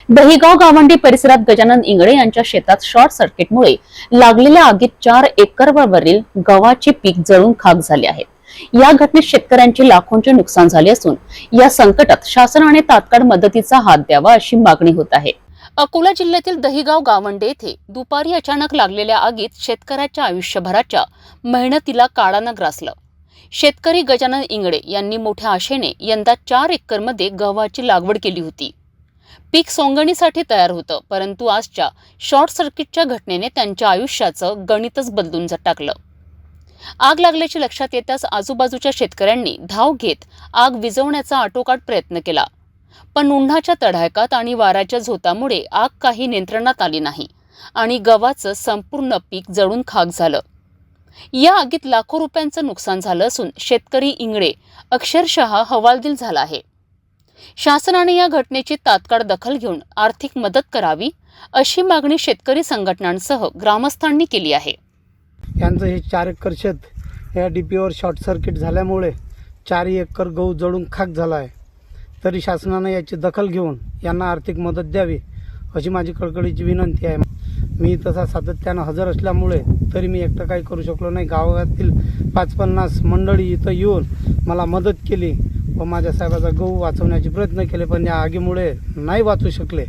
दहिगाव गावंडी परिसरात गजानन इंगळे यांच्या शेतात शॉर्ट सर्किटमुळे लागलेल्या आगीत 4 एकरवरील गव्हाचे पीक जळून खाक झाले आहे। या घटनेत शेतकऱ्यांचे लाखोंचे नुकसान झाले असून या संकटात शासनाने तात्काळ मदतीचा हात द्यावा अशी मागणी होत आहे। अकोला जिल्ह्यातील दहिगाव गावंडे येथे दुपारी अचानक लागलेल्या आगीत शेतकऱ्याच्या आयुष्यभराच्या मेहनतीला काळानं ग्रासलं। शेतकरी गजानन इंगळे यांनी मोठ्या आशेने यंदा 4 एकरमध्ये गव्हाची लागवड केली होती। पीक सोंगणीसाठी तयार होतं, परंतु आजच्या शॉर्ट सर्किटच्या घटनेने त्यांच्या आयुष्याचं गणितच बदलून टाकलं। आग लागल्याचे लक्षात येताच आजूबाजूच्या शेतकऱ्यांनी धाव घेत आग विझवण्याचा आटोकाट प्रयत्न केला, पण उन्हाच्या तडाख्यात आणि वाऱ्याच्या झोतामुळे आग काही नियंत्रणात आली नाही आणि गव्हाचं संपूर्ण पीक जळून खाक झालं। या आगीत लाखो रुपयांचं नुकसान झालं असून शेतकरी इंगळे अक्षरशः हवालदिल झाला आहे। शासनाने या घटनेची तात्काळ दखल घेऊन आर्थिक मदत करावी अशी मागणी शेतकरी संघटनांसह ग्रामस्थांनी केली आहे। यांचं हे 4 एकर शेत या डीपीवर शॉर्ट सर्किट झाल्यामुळे 4 एकर गहू जळून खाक झाला आहे। तरी शासनाने याची दखल घेऊन यांना आर्थिक मदत द्यावी अशी माझी कळकळीची विनंती आहे। मी तसा सातत्यानं हजर असल्यामुळे तरी मी एकटं काही करू शकलो नाही। गावातील 50-50 मंडळी इथं येऊन मला मदत केली व माझ्या साहेबाचा गहू वाचवण्याचे प्रयत्न केले, पण या आगीमुळे नाही वाचू शकले।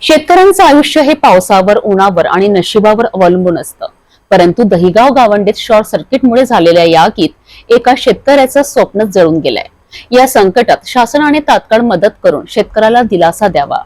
शेतकऱ्यांचं आयुष्य हे पावसावर, उन्हावर आणि नशिबावर अवलंबून असतं, परंतु दहिगाव गावंडीत शॉर्ट सर्किटमुळे झालेल्या या आगीत एका शेतकऱ्याचं स्वप्न जळून गेलंय। या संकटात शासनाने तात्काळ मदत करून शेतकऱ्याला दिलासा द्यावा।